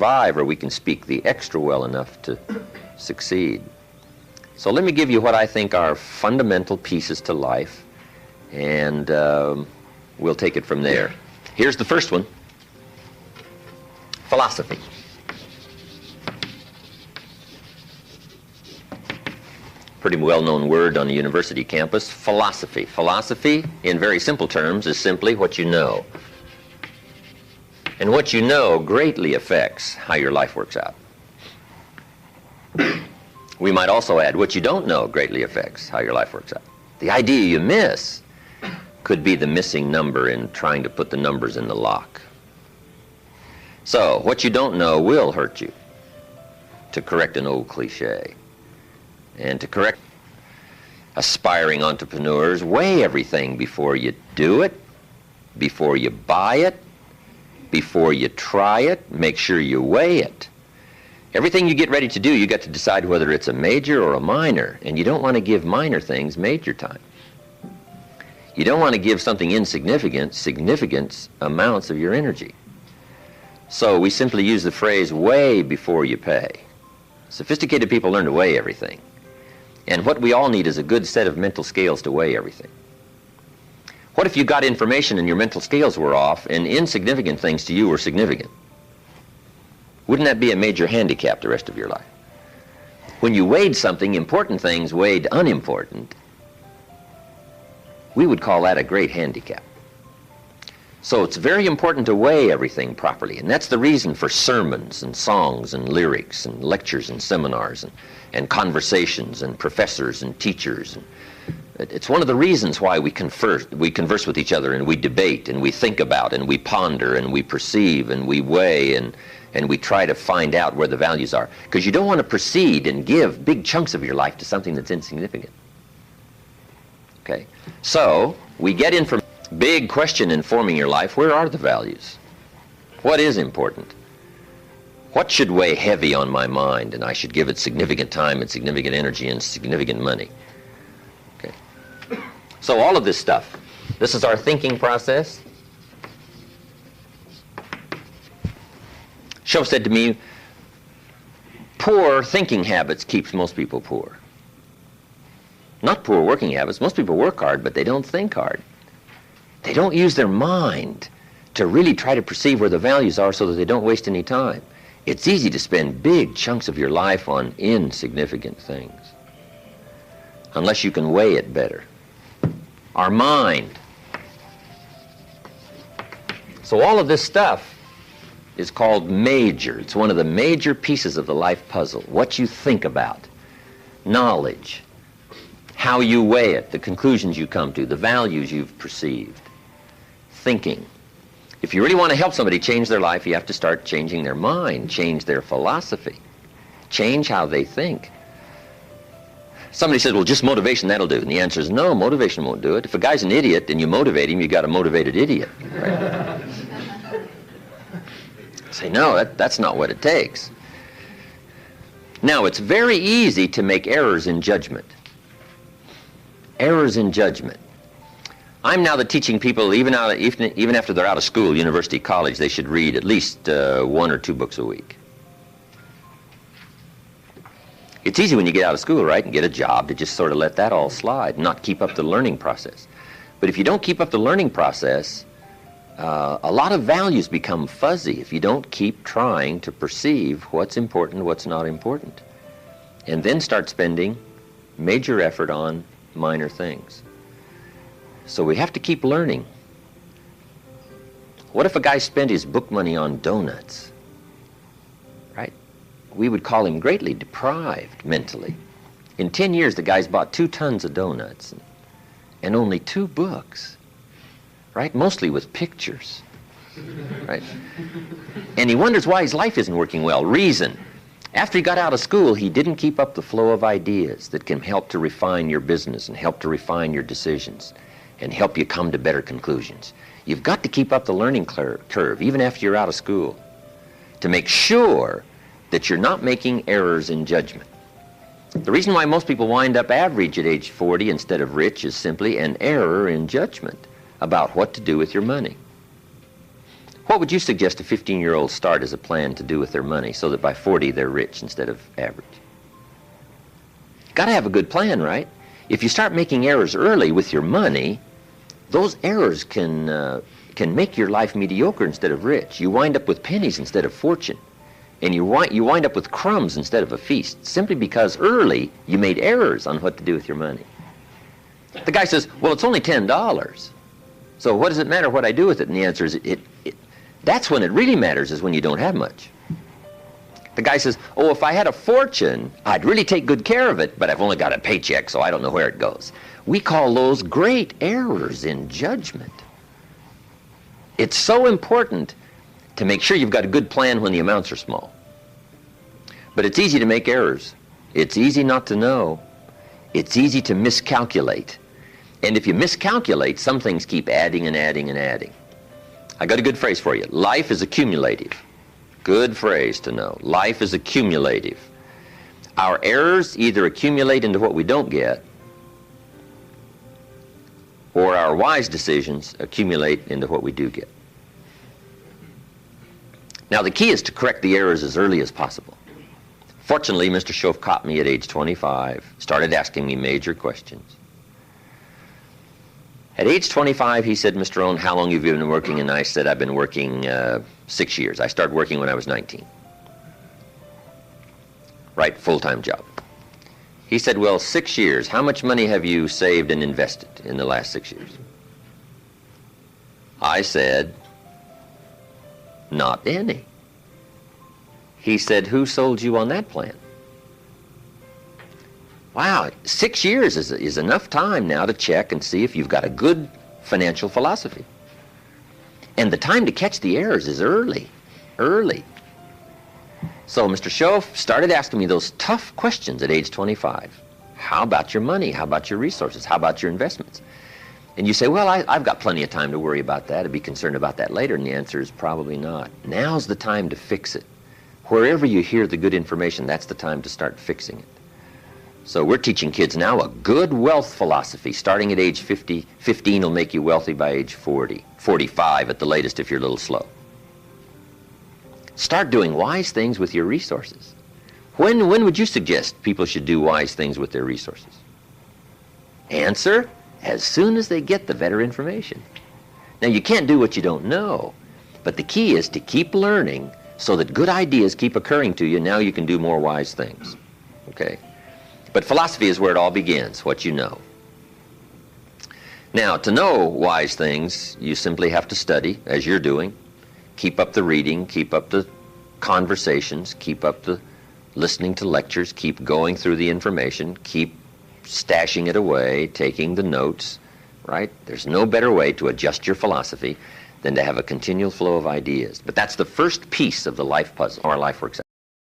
survive or we can speak the extra well enough to succeed. So let me give you what I think are fundamental pieces to life, and we'll take it from there. Here's the first one. Philosophy. Pretty well-known word on a university campus. Philosophy. Philosophy, in very simple terms, is simply what you know. And what you know greatly affects how your life works out. We might also add, what you don't know greatly affects how your life works out. The idea you miss could be the missing number in trying to put the numbers in the lock. So, what you don't know will hurt you, to correct an old cliche. And to correct aspiring entrepreneurs, weigh everything before you do it, before you buy it, before you try it. Make sure you weigh it. Everything you get ready to do, you got to decide whether it's a major or a minor, and you don't want to give minor things major time. You don't want to give something insignificant significant amounts of your energy. So we simply use the phrase, weigh before you pay. Sophisticated people learn to weigh everything. And what we all need is a good set of mental scales to weigh everything. What if you got information and your mental scales were off and insignificant things to you were significant? Wouldn't that be a major handicap the rest of your life? When you weighed something, important things weighed unimportant, we would call that a great handicap. So it's very important to weigh everything properly, and that's the reason for sermons and songs and lyrics and lectures and seminars and conversations and professors and teachers. It's one of the reasons why we converse with each other, and we debate and we think about and we ponder and we perceive and we weigh and we try to find out where the values are. Because you don't want to proceed and give big chunks of your life to something that's insignificant. Okay? So we get information. Big question in forming your life, where are the values? What is important? What should weigh heavy on my mind and I should give it significant time and significant energy and significant money? Okay. So all of this stuff, this is our thinking process. Shoaff said to me, poor thinking habits keeps most people poor. Not poor working habits. Most people work hard, but they don't think hard. They don't use their mind to really try to perceive where the values are so that they don't waste any time. It's easy to spend big chunks of your life on insignificant things, unless you can weigh it better. Our mind. So all of this stuff is called major. It's one of the major pieces of the life puzzle. What you think about, knowledge, how you weigh it, the conclusions you come to, the values you've perceived. Thinking. If you really want to help somebody change their life, you have to start changing their mind, change their philosophy, change how they think. Somebody says, well, just motivation, that'll do. And the answer is no, motivation won't do it. If a guy's an idiot and you motivate him, you got a motivated idiot. Right? Say, no, that's not what it takes. Now, it's very easy to make errors in judgment. Errors in judgment. I'm now teaching people, even after they're out of school, university, college, they should read at least 1 or 2 books a week. It's easy when you get out of school, right, and get a job to just sort of let that all slide, not keep up the learning process. But if you don't keep up the learning process, a lot of values become fuzzy if you don't keep trying to perceive what's important, what's not important, and then start spending major effort on minor things. So we have to keep learning. What if a guy spent his book money on donuts? Right? We would call him greatly deprived mentally. In 10 years, the guy's bought 2 tons of donuts and only 2 books. Right? Mostly with pictures. Right? And he wonders why his life isn't working well. Reason. After he got out of school, he didn't keep up the flow of ideas that can help to refine your business and help to refine your decisions and help you come to better conclusions. You've got to keep up the learning curve, even after you're out of school, to make sure that you're not making errors in judgment. The reason why most people wind up average at age 40 instead of rich is simply an error in judgment about what to do with your money. What would you suggest a 15-year-old start as a plan to do with their money so that by 40 they're rich instead of average? Got to have a good plan, right? If you start making errors early with your money, those errors can make your life mediocre instead of rich. You wind up with pennies instead of fortune. And you wind up with crumbs instead of a feast, simply because early you made errors on what to do with your money. The guy says, well, it's only $10. So what does it matter what I do with it? And the answer is, that's when it really matters, is when you don't have much. The guy says, oh, if I had a fortune, I'd really take good care of it, but I've only got a paycheck, so I don't know where it goes. We call those great errors in judgment. It's so important to make sure you've got a good plan when the amounts are small. But it's easy to make errors. It's easy not to know. It's easy to miscalculate. And if you miscalculate, some things keep adding and adding and adding. I got a good phrase for you. Life is accumulative. Good phrase to know. Life is accumulative. Our errors either accumulate into what we don't get, or our wise decisions accumulate into what we do get. Now, the key is to correct the errors as early as possible. Fortunately, Mr. Schoaf caught me at age 25, started asking me major questions. At age 25, he said, Mr. Rohn, how long have you been working? And I said, I've been working 6 years. I started working when I was 19. Right, full-time job. He said, well, 6 years. How much money have you saved and invested in the last 6 years? I said, not any. He said, who sold you on that plan? Wow, 6 years is enough time now to check and see if you've got a good financial philosophy. And the time to catch the errors is early. So Mr. Schoaf started asking me those tough questions at age 25. How about your money? How about your resources? How about your investments? And you say, well, I've got plenty of time to worry about that, to be concerned about that later. And the answer is probably not. Now's the time to fix it. Wherever you hear the good information, that's the time to start fixing it. So we're teaching kids now a good wealth philosophy. Starting at age 50, 15 will make you wealthy by age 40, 45 at the latest if you're a little slow. Start doing wise things with your resources. When would you suggest people should do wise things with their resources? Answer, as soon as they get the better information. Now, you can't do what you don't know, but the key is to keep learning so that good ideas keep occurring to you. Now you can do more wise things. Okay? But philosophy is where it all begins, what you know. Now, to know wise things, you simply have to study, as you're doing. Keep up the reading, keep up the conversations, keep up the listening to lectures, keep going through the information, keep stashing it away, taking the notes, right? There's no better way to adjust your philosophy than to have a continual flow of ideas. But that's the first piece of the life puzzle, how our life works out.